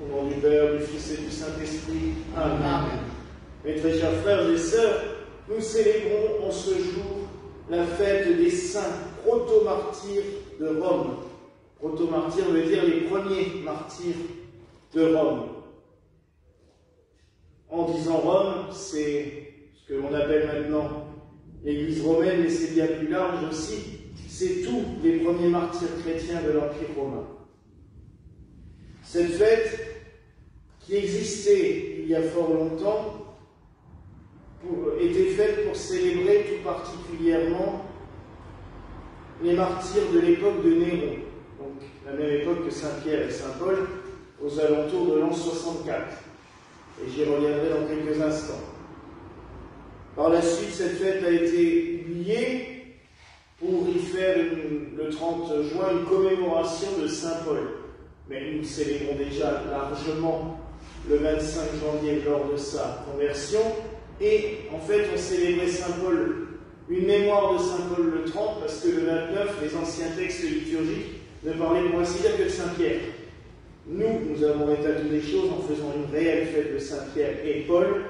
Au nom du Père, du Fils et du Saint-Esprit. Amen. Amen. Mes très chers frères et sœurs, nous célébrons en ce jour la fête des saints proto-martyrs de Rome. Proto-martyrs veut dire les premiers martyrs de Rome. En disant Rome, c'est ce que l'on appelle maintenant l'Église romaine, mais c'est bien plus large aussi. C'est tous les premiers martyrs chrétiens de l'Empire romain. Cette fête, qui existait il y a fort longtemps, était faite pour célébrer tout particulièrement les martyrs de l'époque de Néron, donc la même époque que Saint-Pierre et Saint-Paul, aux alentours de l'an 64. Et j'y reviendrai dans quelques instants. Par la suite, cette fête a été oubliée pour y faire le 30 juin une commémoration de Saint-Paul. Mais nous célébrons déjà largement le 25 janvier lors de sa conversion. Et en fait, on célébrait Saint-Paul, une mémoire de Saint-Paul le 30, parce que le 29, les anciens textes liturgiques ne parlaient pour ainsi dire que de Saint-Pierre. Nous avons rétabli les choses en faisant une réelle fête de Saint-Pierre et Paul,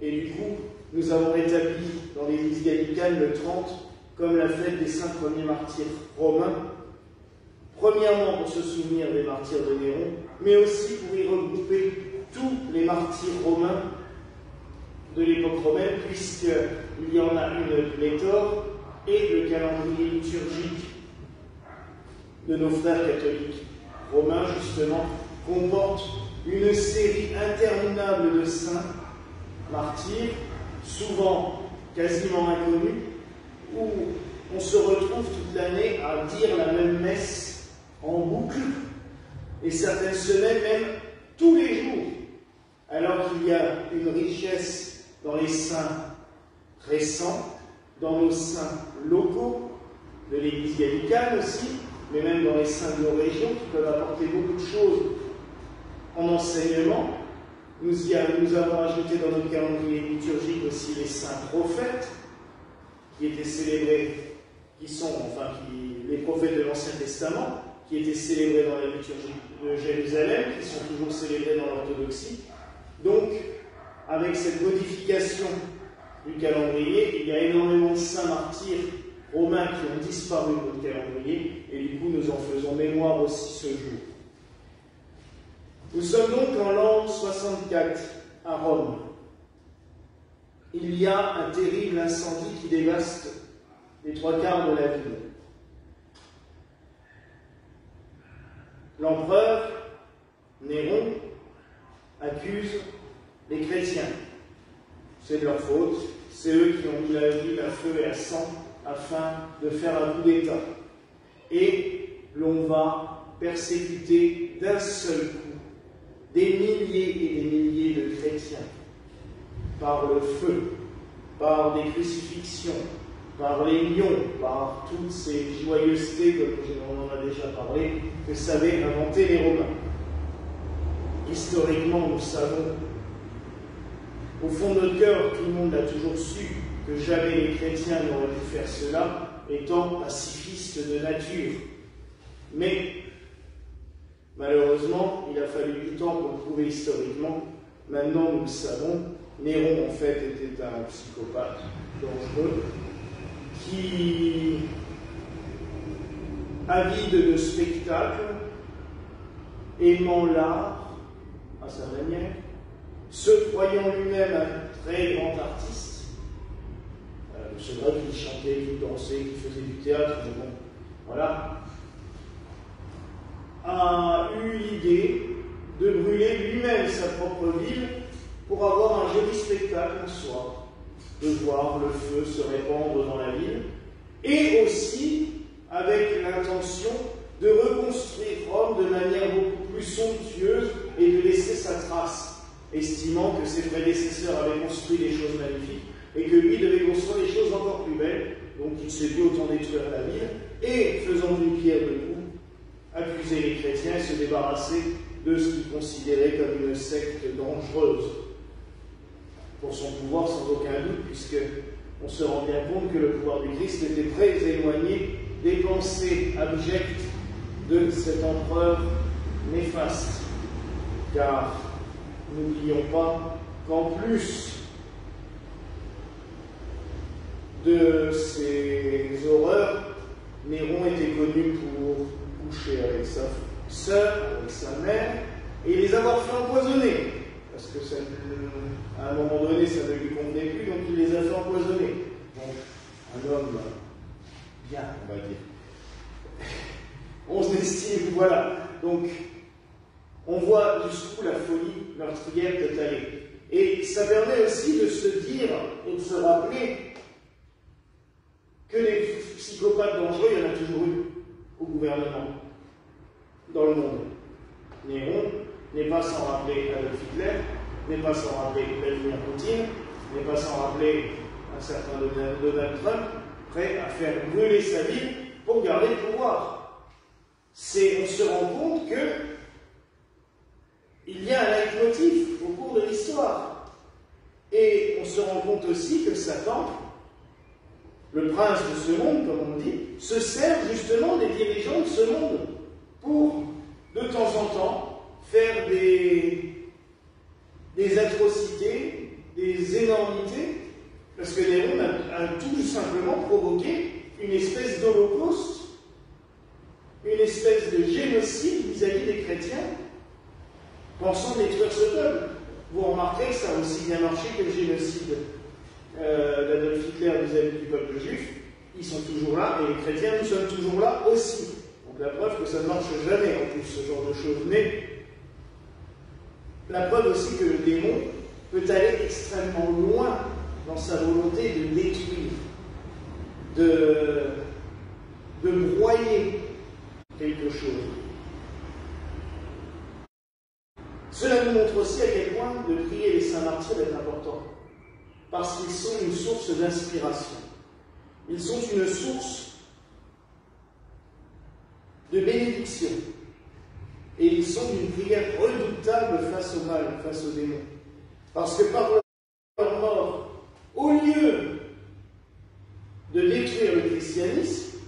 et du coup, nous avons rétabli dans l'Église gallicane le 30 comme la fête des 5 premiers martyrs romains, premièrement pour se souvenir des martyrs de Néron, mais aussi pour y regrouper tous les martyrs romains de l'époque romaine, puisqu'il y en a une pléthore, et le calendrier liturgique de nos frères catholiques romains, justement, comporte une série interminable de saints martyrs, souvent quasiment inconnus, où on se retrouve toute l'année à dire la même messe en boucle, et certaines semaines même tous les jours, alors qu'il y a une richesse dans les saints récents, dans nos saints locaux, de l'Église gallicane aussi, mais même dans les saints de nos régions, qui peuvent apporter beaucoup de choses en enseignement. Nous avons ajouté dans notre calendrier liturgique aussi les saints prophètes, qui étaient célébrés, les prophètes de l'Ancien Testament, qui étaient célébrés dans la liturgie de Jérusalem, qui sont toujours célébrés dans l'orthodoxie. Donc, avec cette modification du calendrier, il y a énormément de saints martyrs romains qui ont disparu de notre calendrier, et du coup nous en faisons mémoire aussi ce jour. Nous sommes donc en l'an 64 à Rome. Il y a un terrible incendie qui dévaste les 3/4 de la ville. L'empereur Néron accuse les chrétiens. C'est de leur faute, c'est eux qui ont mis la ville à feu et à sang afin de faire un coup d'État. Et l'on va persécuter d'un seul coup des milliers et des milliers de chrétiens par le feu, par des crucifixions, par les lions, par toutes ces joyeusetés, comme on en a déjà parlé, que savaient inventer les Romains. Historiquement, nous savons, au fond de notre cœur, tout le monde a toujours su que jamais les chrétiens n'auraient pu faire cela, étant pacifistes de nature. Mais, malheureusement, il a fallu du temps pour le prouver historiquement. Maintenant, nous le savons, Néron, en fait, était un psychopathe dangereux qui, avide de spectacles, aimant l'art à sa manière, se croyant lui-même un très grand artiste. C'est vrai qu'il chantait, qu'il dansait, qu'il faisait du théâtre, mais bon, voilà, a eu l'idée de brûler lui-même sa propre ville pour avoir un joli spectacle en soi, de voir le feu se répandre dans la ville, et aussi avec l'intention de reconstruire Rome de manière beaucoup plus somptueuse et de laisser sa trace, estimant que ses prédécesseurs avaient construit des choses magnifiques et que lui devait construire des choses encore plus belles. Donc il s'est dit autant détruire la ville et, faisant d'une pierre deux coups, accuser les chrétiens et se débarrasser de ce qu'il considérait comme une secte dangereuse pour son pouvoir, sans aucun doute, puisque on se rend bien compte que le pouvoir du Christ était très éloigné des pensées abjectes de cet empereur néfaste. car n'oublions pas qu'en plus de ces horreurs, Néron était connu pour coucher avec sa sœur, avec sa mère, et les avoir fait empoisonner. Parce que ça, à un moment donné, ça ne lui convenait plus, donc il les a fait empoisonner. Donc, un homme bien, on va dire. On s'estime, voilà. Donc, on voit jusqu'où la folie meurtrière peut aller. Et ça permet aussi de se dire et de se rappeler que les psychopathes dangereux, il y en a toujours eu au gouvernement, dans le monde. Néron n'est pas sans rappeler Adolf Hitler, n'est pas sans rappeler Vladimir Poutine, n'est pas sans rappeler un certain Donald Trump, prêt à faire brûler sa ville pour garder le pouvoir. On se rend compte que il y a un leitmotiv au cours de l'histoire. Et on se rend compte aussi que Satan, le prince de ce monde, comme on dit, se sert justement des dirigeants de ce monde pour, de temps en temps, faire des atrocités, des énormités, parce que Néron a tout simplement provoqué une espèce d'holocauste, une espèce de génocide vis-à-vis des chrétiens, pensant détruire ce peuple. Vous remarquerez que ça a aussi bien marché que le génocide d'Adolf Hitler vis-à-vis du peuple juif. Ils sont toujours là, et les chrétiens, nous sommes toujours là aussi. Donc la preuve que ça ne marche jamais, en plus, ce genre de choses. Mais la preuve aussi que le démon peut aller extrêmement loin dans sa volonté de détruire, de broyer quelque chose. Cela nous montre aussi à quel point de prier les saints martyrs est important, parce qu'ils sont une source d'inspiration. Ils sont une source de bénédiction. Et ils sont d'une prière redoutable face au mal, face au démon. Parce que par leur mort, au lieu de détruire le christianisme,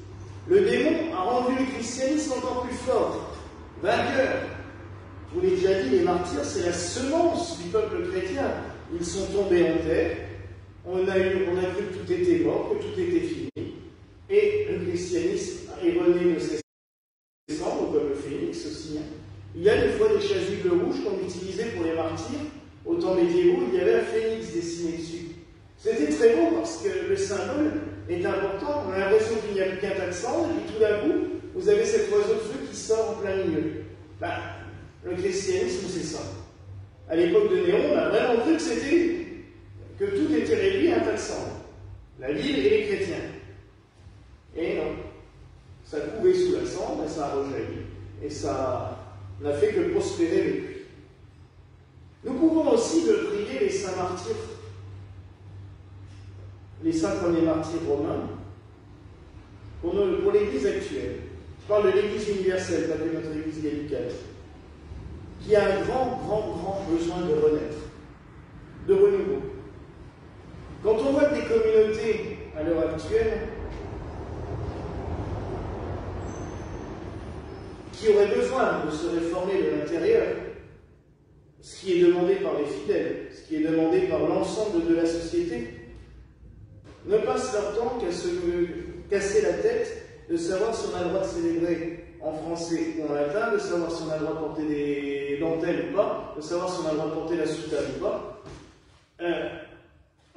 le démon a rendu le christianisme encore plus fort, vainqueur. Je vous l'ai déjà dit, les martyrs, c'est la semence du peuple chrétien. Ils sont tombés en terre, on a cru que tout était mort, que tout était fini, et le christianisme est rené de ses cendres, comme le phénix aussi. Il y a des fois des chasubles rouges qu'on utilisait pour les martyrs. Au temps médiévaux, il y avait un phénix dessiné dessus. C'était très beau parce que le symbole est important. On a l'impression qu'il n'y a plus qu'un tas de cendres, et puis tout d'un coup, vous avez cet oiseau de feu qui sort en plein milieu. Le christianisme, c'est ça. À l'époque de Néron, on a vraiment cru que tout était réduit à un tas de cendres. La ville et les chrétiens. Et non. Ça couvait sous la cendre et ça a rejailli. Et ça n'a fait que prospérer les pluies. Nous pouvons aussi prier les saints martyrs, les 5 premiers martyrs romains, pour l'Église actuelle. Je parle de l'Église universelle, pas de notre Église gallicale, qui a un grand besoin de renaître, de renouveau. Quand on voit des communautés à l'heure actuelle qui auraient besoin de se réformer de l'intérieur, ce qui est demandé par les fidèles, ce qui est demandé par l'ensemble de la société, ne passent leur temps qu'à se casser la tête de savoir si on a le droit de célébrer en français ou en latin, de savoir si on a le droit de porter des dentelles ou pas, de savoir si on a le droit de porter la soutane ou pas.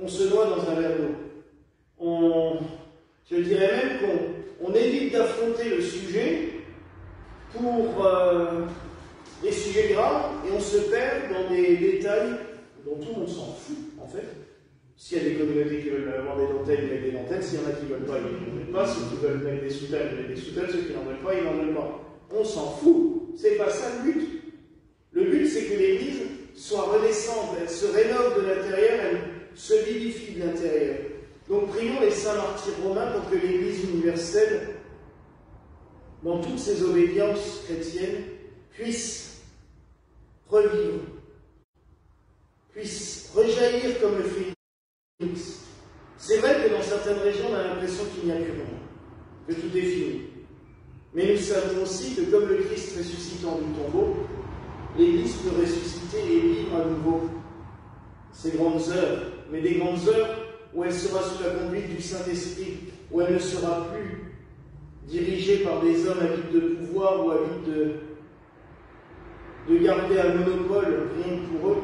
On se noie dans un verre d'eau. Je dirais même qu'on évite d'affronter le sujet pour des sujets graves, et on se perd dans des détails dont tout le monde s'en fout, en fait. S'il y a des communautés qui veulent avoir des dentelles, ils mettent des dentelles. S'il y en a qui ne veulent pas, ils n'en mettent pas. Ceux qui veulent mettre des soutanes, ils mettent des soutanes. Ceux qui n'en veulent pas, ils n'en veulent pas. On s'en fout. C'est pas ça le but. Le but, c'est que l'Église soit renaissante, elle se rénove de l'intérieur, elle se vivifie de l'intérieur. Donc prions les saints martyrs romains pour que l'Église universelle, dans toutes ses obédiences chrétiennes, puisse revivre, puisse rejaillir comme le phénix. C'est vrai que dans certaines régions, on a l'impression qu'il n'y a plus rien, que tout est fini. Mais nous savons aussi que comme le Christ ressuscitant du tombeau, l'Église peut ressusciter et vivre à nouveau ces grandes heures, mais des grandes heures où elle sera sous la conduite du Saint-Esprit, où elle ne sera plus dirigée par des hommes avides de pouvoir ou avides de garder un monopole rien que pour eux,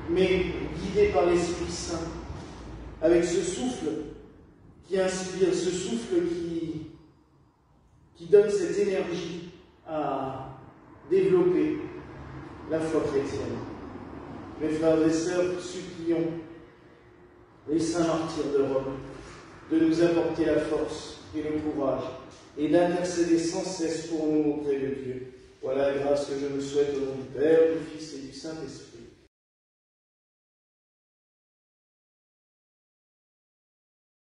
mais guidée par l'Esprit Saint, avec ce souffle qui inspire, ce souffle qui donne cette énergie à développer la foi chrétienne. Mes frères et sœurs, supplions les saints martyrs de Rome de nous apporter la force et le courage et d'intercéder sans cesse pour nous auprès de Dieu. Voilà la grâce que je me souhaite au nom du Père, du Fils et du